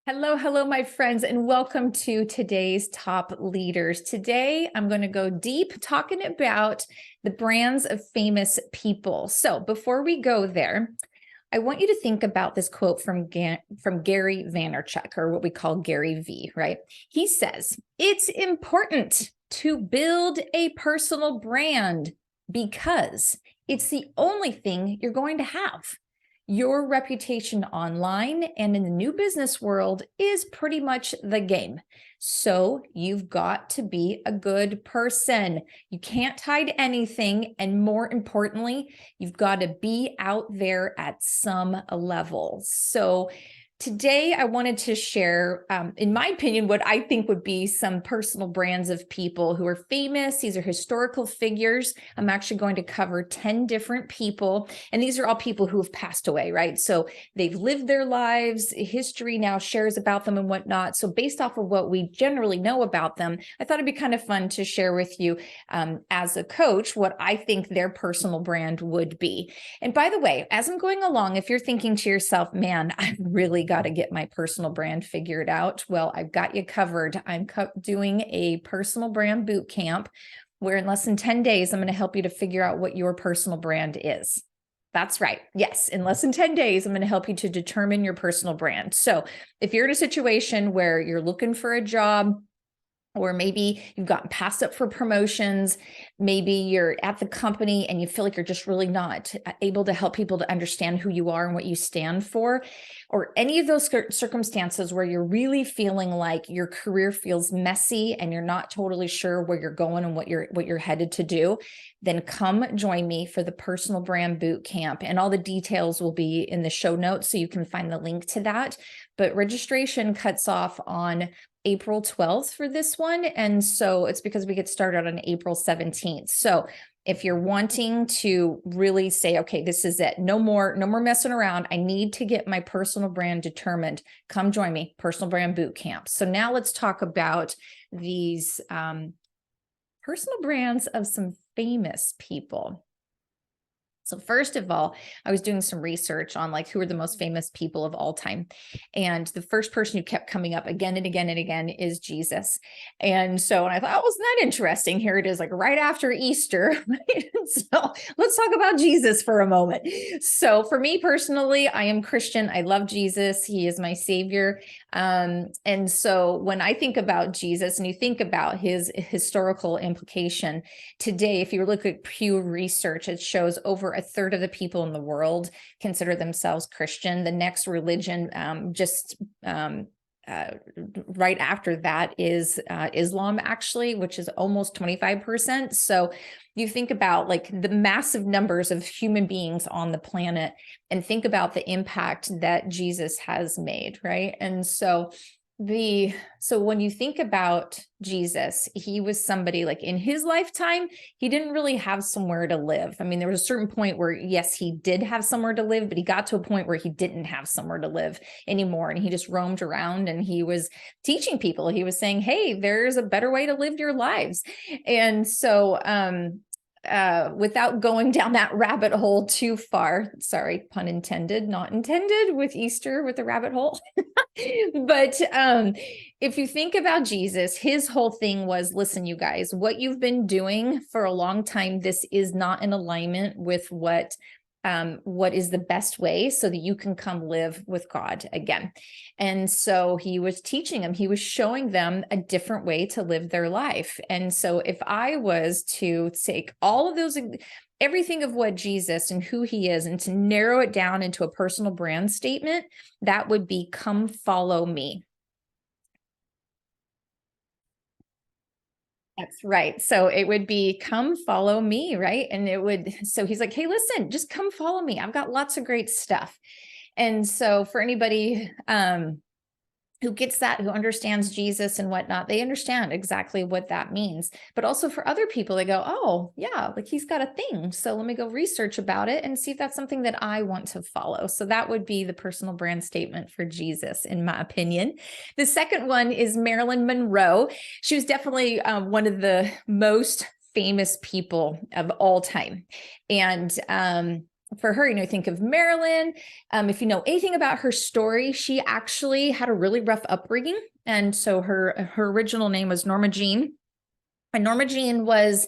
Hello, hello, my friends, and welcome to today's Top Leaders. Today, I'm going to go deep talking about the brands of famous people. So before we go there, I want you to think about this quote from Gary Vaynerchuk, or what we call Gary V, right? He says, "It's important to build a personal brand because it's the only thing you're going to have. Your reputation online and in the new business world is pretty much the game. So you've got to be a good person. You can't hide anything. And more importantly, you've got to be out there at some level." So today, I wanted to share, in my opinion, what I think would be some personal brands of people who are famous. These are historical figures. I'm actually going to cover 10 different people, and these are all people who have passed away, right? So they've lived their lives, history now shares about them and whatnot. So based off of what we generally know about them, I thought it'd be kind of fun to share with you as a coach what I think their personal brand would be. And by the way, as I'm going along, if you're thinking to yourself, man, I've really got to get my personal brand figured out, well, I've got you covered. I'm doing a personal brand boot camp where in less than 10 days, I'm going to help you to figure out what your personal brand is. That's right. Yes. In less than 10 days, I'm going to help you to determine your personal brand. So if you're in a situation where you're looking for a job, or maybe you've gotten passed up for promotions, maybe you're at the company and you feel like you're just really not able to help people to understand who you are and what you stand for, or any of those circumstances where you're really feeling like your career feels messy and you're not totally sure where you're going and what you're headed to do, then come join me for the Personal Brand Boot Camp. And all the details will be in the show notes, so you can find the link to that. But registration cuts off on April 12th for this one. And so it's because we get started on April 17th. So if you're wanting to really say, okay, this is it, no more messing around, I need to get my personal brand determined, come join me, Personal Brand Boot Camp. So now let's talk about these personal brands of some famous people. So first of all, I was doing some research on like who are the most famous people of all time. And the first person who kept coming up again and again and again is Jesus. And so I thought, oh, wasn't that interesting? Here it is, like right after Easter. Right? So let's talk about Jesus for a moment. So for me personally, I am Christian. I love Jesus. He is my savior. And so when I think about Jesus and you think about his historical implication, today, if you look at Pew Research, it shows over a third of the people in the world consider themselves Christian. The next religion, right after that, is Islam, actually, which is almost 25%. So you think about like the massive numbers of human beings on the planet and think about the impact that Jesus has made, right? And so when you think about Jesus, he was somebody like in his lifetime, he didn't really have somewhere to live. I mean, there was a certain point where, yes, he did have somewhere to live, but he got to a point where he didn't have somewhere to live anymore. And he just roamed around and he was teaching people. He was saying, hey, there's a better way to live your lives. And so, without going down that rabbit hole too far, sorry, pun intended, not intended with Easter with the rabbit hole. But if you think about Jesus, his whole thing was, listen, you guys, what you've been doing for a long time, this is not in alignment with what is the best way so that you can come live with God again. And so he was teaching them, he was showing them a different way to live their life. And so if I was to take all of those, everything of what Jesus and who he is, and to narrow it down into a personal brand statement, that would be come follow me. That's right. So it would be come follow me, right? And so he's like, hey, listen, just come follow me. I've got lots of great stuff. And so for anybody who gets that, who understands Jesus and whatnot, they understand exactly what that means. But also for other people, they go, oh yeah, like he's got a thing. So let me go research about it and see if that's something that I want to follow. So that would be the personal brand statement for Jesus, in my opinion. The second one is Marilyn Monroe. She was definitely one of the most famous people of all time. And for her, think of Marilyn. If you know anything about her story, she actually had a really rough upbringing. And so her original name was Norma Jean. And Norma Jean was,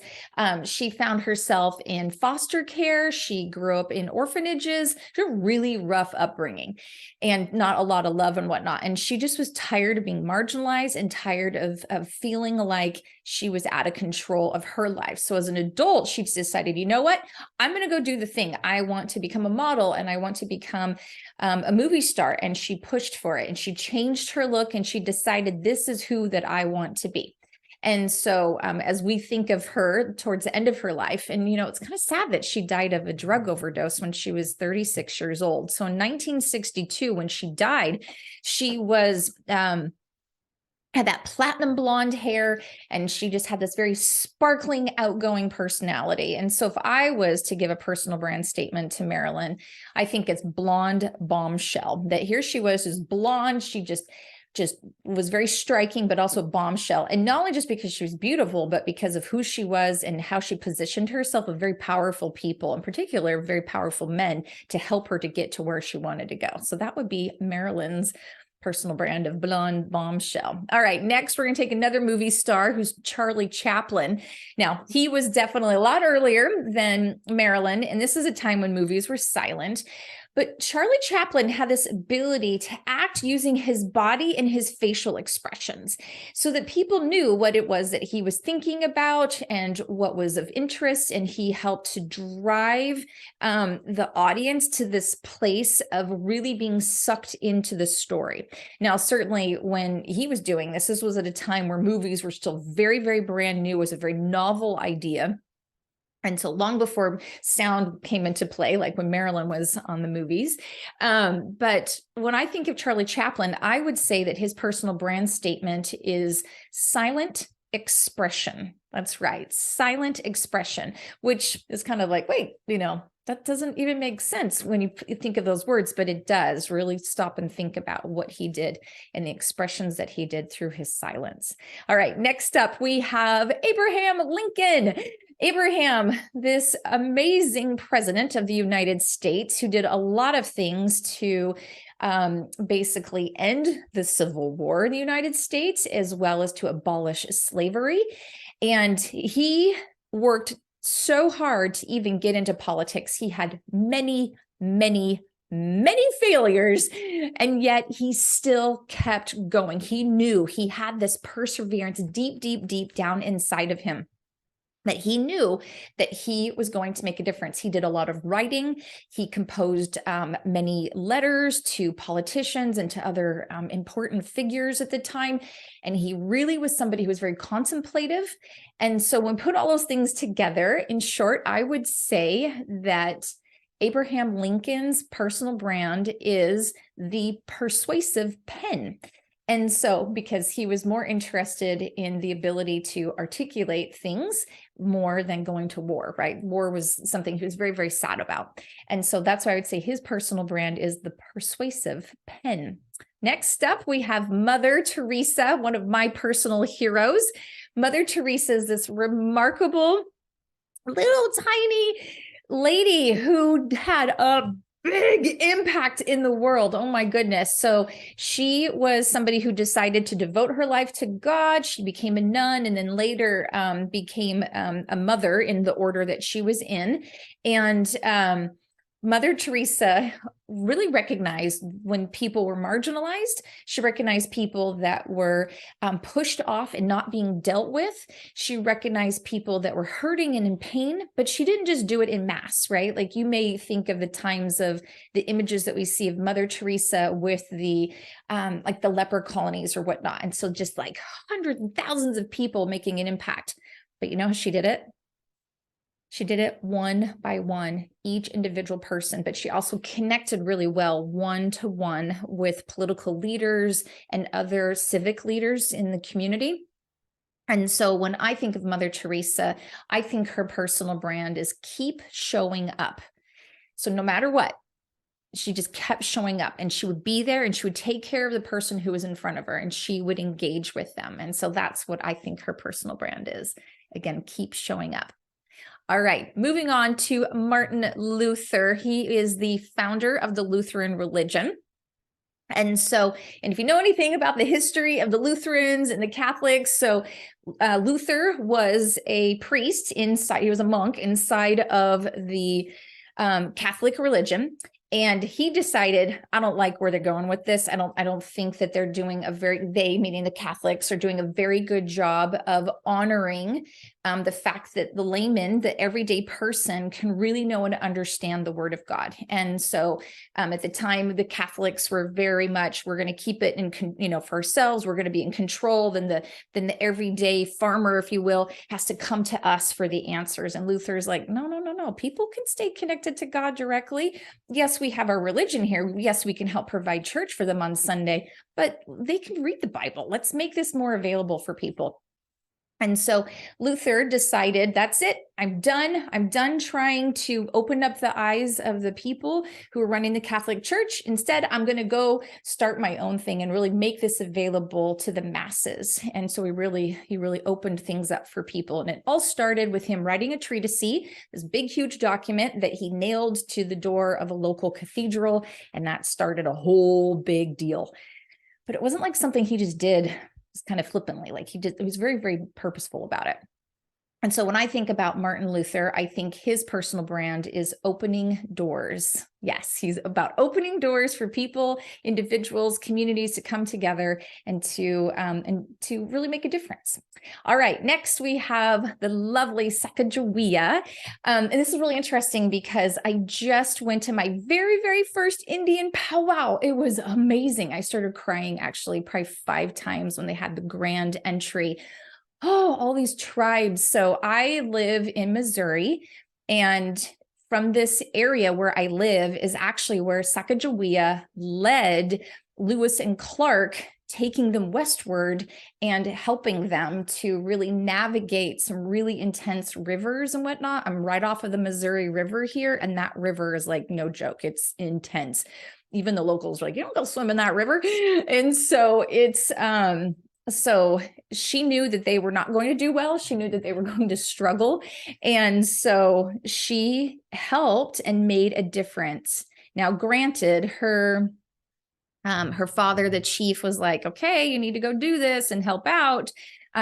she found herself in foster care. She grew up in orphanages. She had a really rough upbringing and not a lot of love and whatnot. And she just was tired of being marginalized and tired of feeling like she was out of control of her life. So as an adult, she decided, you know what? I'm going to go do the thing. I want to become a model and I want to become a movie star. And she pushed for it and she changed her look and she decided, this is who that I want to be. And so as we think of her towards the end of her life, and, it's kind of sad that she died of a drug overdose when she was 36 years old. So in 1962, when she died, she was, had that platinum blonde hair, and she just had this very sparkling, outgoing personality. And so if I was to give a personal brand statement to Marilyn, I think it's blonde bombshell. That here she was, just blonde. She just was very striking, but also bombshell. And not only just because she was beautiful, but because of who she was and how she positioned herself with very powerful people, in particular, very powerful men, to help her to get to where she wanted to go. So that would be Marilyn's personal brand of blonde bombshell. All right, next we're going to take another movie star who's Charlie Chaplin. Now, he was definitely a lot earlier than Marilyn, and this is a time when movies were silent. But Charlie Chaplin had this ability to act using his body and his facial expressions so that people knew what it was that he was thinking about and what was of interest. And he helped to drive the audience to this place of really being sucked into the story. Now, certainly when he was doing this, this was at a time where movies were still very, very brand new. It was a very novel idea. And so long before sound came into play, like when Marilyn was on the movies. But when I think of Charlie Chaplin, I would say that his personal brand statement is silent expression. That's right. Silent expression, which is kind of like, wait, that doesn't even make sense when you think of those words, but it does. Really stop and think about what he did and the expressions that he did through his silence. All right, next up, we have Abraham Lincoln. Abraham, this amazing president of the United States who did a lot of things to basically end the Civil War in the United States, as well as to abolish slavery. And he worked so hard to even get into politics. He had many, many, many failures, and yet he still kept going. He knew he had this perseverance deep, deep, deep down inside of him, that he knew that he was going to make a difference. He did a lot of writing. He composed many letters to politicians and to other important figures at the time. And he really was somebody who was very contemplative. And so when put all those things together, in short, I would say that Abraham Lincoln's personal brand is the persuasive pen. And so, because he was more interested in the ability to articulate things more than going to war, right? War was something he was very, very sad about. And so that's why I would say his personal brand is the persuasive pen. Next up, we have Mother Teresa, one of my personal heroes. Mother Teresa is this remarkable little tiny lady who had a big impact in the world. Oh my goodness. So she was somebody who decided to devote her life to God. She became a nun and then later became a mother in the order that she was in. And Mother Teresa really recognized when people were marginalized. She recognized people that were pushed off and not being dealt with. She recognized people that were hurting and in pain, but she didn't just do it in mass, right? Like you may think of the times of the images that we see of Mother Teresa with the like the leper colonies or whatnot. And so just like hundreds and thousands of people making an impact. But you know how she did it? She did it one by one, each individual person, but she also connected really well one-to-one with political leaders and other civic leaders in the community. And so when I think of Mother Teresa, I think her personal brand is keep showing up. So no matter what, she just kept showing up and she would be there and she would take care of the person who was in front of her and she would engage with them. And so that's what I think her personal brand is. Again, keep showing up. All right, moving on to Martin Luther. He is the founder of the Lutheran religion. And if you know anything about the history of the Lutherans and the Catholics, Luther was a priest inside, he was a monk inside of the Catholic religion. And he decided, I don't like where they're going with this. I don't think that they're doing they, meaning the Catholics, are doing a very good job of honoring the fact that the layman, the everyday person, can really know and understand the word of God. And so at the time, the Catholics were very much, we're going to keep it for ourselves. We're going to be in control. Then the everyday farmer, if you will, has to come to us for the answers. And Luther's like, no. People can stay connected to God directly. Yes, we have our religion here. Yes, we can help provide church for them on Sunday, but they can read the Bible. Let's make this more available for people. And so Luther decided, that's it. I'm done. I'm done trying to open up the eyes of the people who are running the Catholic Church. Instead, I'm going to go start my own thing and really make this available to the masses. And so he really opened things up for people. And it all started with him writing a treatise, this big, huge document that he nailed to the door of a local cathedral. And that started a whole big deal. But it wasn't like something he just did kind of flippantly, it was very, very purposeful about it. And so when I think about Martin Luther, I think his personal brand is opening doors. Yes, he's about opening doors for people, individuals, communities to come together and to really make a difference. All right, next we have the lovely Sacagawea. And this is really interesting because I just went to my very, very first Indian powwow. It was amazing. I started crying actually probably 5 times when they had the grand entry. Oh, all these tribes. So I live in Missouri, and from this area where I live is actually where Sacagawea led Lewis and Clark, taking them westward and helping them to really navigate some really intense rivers and whatnot. I'm right off of the Missouri River here, and that river is like no joke. It's intense. Even the locals are like, you don't go swim in that river. And so so she knew that they were not going to do well. She knew that they were going to struggle. And so she helped and made a difference. Now, granted, her father, the chief, was like, okay, you need to go do this and help out.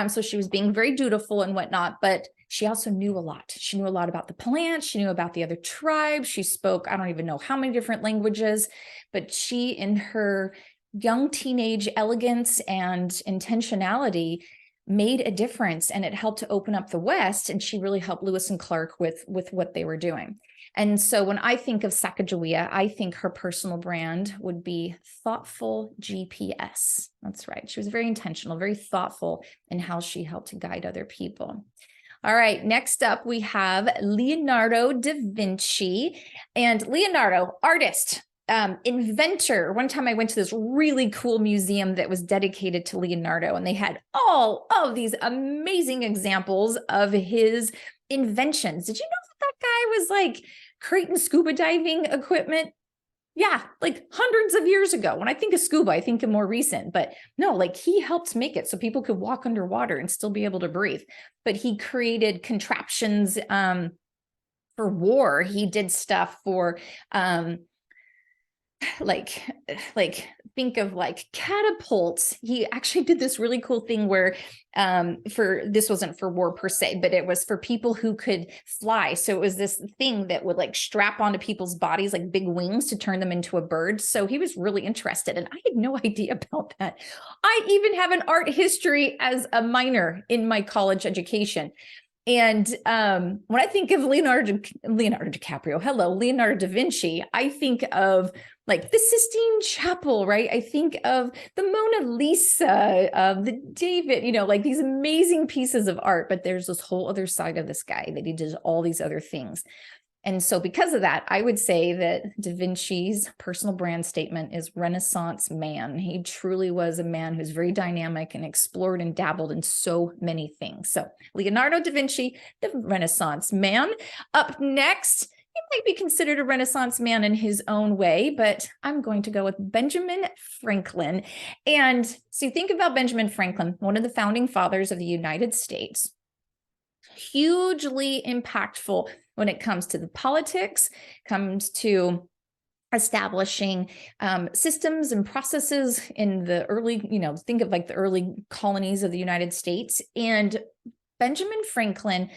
So she was being very dutiful and whatnot, but she also knew a lot. She knew a lot about the plants. She knew about the other tribes. She spoke, I don't even know how many different languages, but she, in her young teenage elegance and intentionality, made a difference, and it helped to open up the West. And she really helped Lewis and Clark with what they were doing. And so when I think of Sacagawea, I think her personal brand would be thoughtful GPS. That's right. She was very intentional, very thoughtful in how she helped to guide other people. All right, next up we have Leonardo da Vinci. And Leonardo, artist, inventor. One time I went to this really cool museum that was dedicated to Leonardo, and they had all of these amazing examples of his inventions. Did you know that guy was like creating scuba diving equipment? Yeah, like hundreds of years ago. When I think of scuba, I think of more recent, but no, like he helped make it so people could walk underwater and still be able to breathe. But he created contraptions for war. He did stuff for like think of like catapults. He actually did this really cool thing where this wasn't for war per se, but it was for people who could fly. So it was this thing that would like strap onto people's bodies like big wings to turn them into a bird. So he was really interested, and I had no idea about that. I even have an art history as a minor in my college education. And when I think of Leonardo DiCaprio, Leonardo da Vinci, I think of like the Sistine Chapel, right? I think of the Mona Lisa, the David, like these amazing pieces of art, but there's this whole other side of this guy that he did all these other things. And so because of that, I would say that Da Vinci's personal brand statement is Renaissance man. He truly was a man who's very dynamic and explored and dabbled in so many things. So Leonardo da Vinci, the Renaissance man. Up next, he might be considered a Renaissance man in his own way, but I'm going to go with Benjamin Franklin. And so you think about Benjamin Franklin, one of the founding fathers of the United States. hugely impactful when it comes to the politics, comes to establishing systems and processes in the early, think of like the early colonies of the United States. And Benjamin Franklin,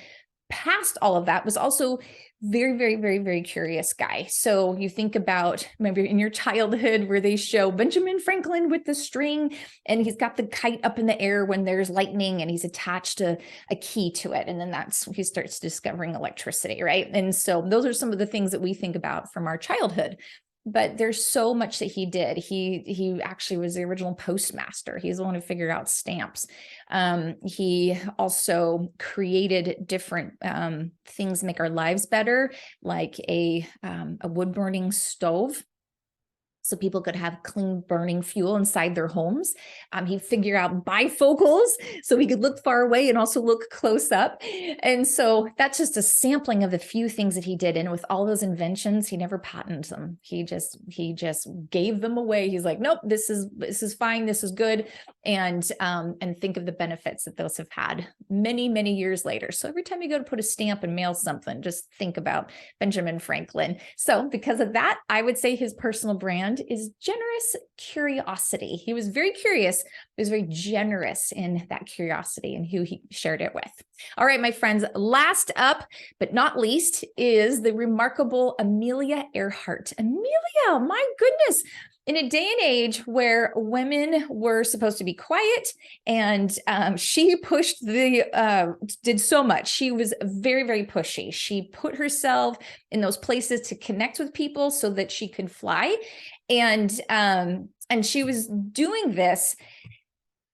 past all of that, was also very, very, very, very curious guy. So you think about maybe in your childhood where they show Benjamin Franklin with the string and he's got the kite up in the air when there's lightning and he's attached a key to it. And then that's when he starts discovering electricity, right? And so those are some of the things that we think about from our childhood. But there's so much that he did. He actually was the original postmaster. He's the one who figured out stamps. He also created different things to make our lives better, like a wood burning stove, so people could have clean burning fuel inside their homes. He figured out bifocals so we could look far away and also look close up. And so that's just a sampling of the few things that he did. And with all those inventions, he never patented them. He just gave them away. He's like, nope, this is fine. This is good. And think of the benefits that those have had many, many years later. So every time you go to put a stamp and mail something, just think about Benjamin Franklin. So because of that, I would say his personal brand is generous curiosity. He was very curious. He was very generous in that curiosity and who he shared it with. All right, my friends, last up, but not least, is the remarkable Amelia Earhart. Amelia, my goodness. In a day and age where women were supposed to be quiet, and she did so much. She was very, very pushy. She put herself in those places to connect with people so that she could fly. And she was doing this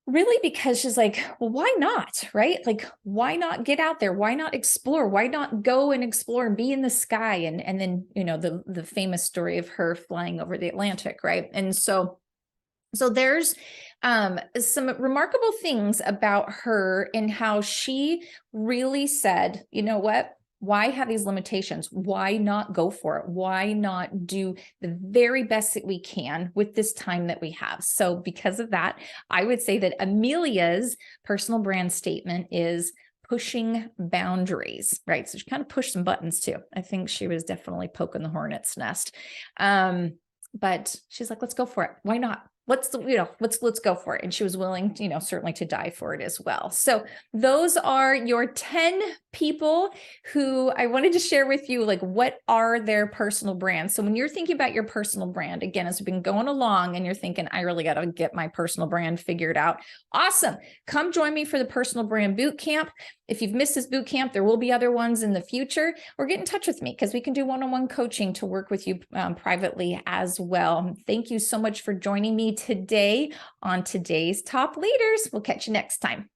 really because she's like, well, why not, right? Like, why not get out there? Why not explore? Why not go and explore and be in the sky? And then, the famous story of her flying over the Atlantic, right? And so there's some remarkable things about her and how she really said, you know what? Why have these limitations? Why not go for it? Why not do the very best that we can with this time that we have? So because of that, I would say that Amelia's personal brand statement is pushing boundaries, right? So she kind of pushed some buttons too. I think she was definitely poking the hornet's nest. But she's like, let's go for it. Why not? Let's go for it. And she was willing, certainly to die for it as well. So those are your 10 people who I wanted to share with you, like, what are their personal brands? So when you're thinking about your personal brand, again, as we've been going along and you're thinking, I really got to get my personal brand figured out. Awesome. Come join me for the personal brand boot camp. If you've missed this boot camp, there will be other ones in the future, or get in touch with me because we can do one-on-one coaching to work with you privately as well. Thank you so much for joining me today on today's Top Leaders. We'll catch you next time.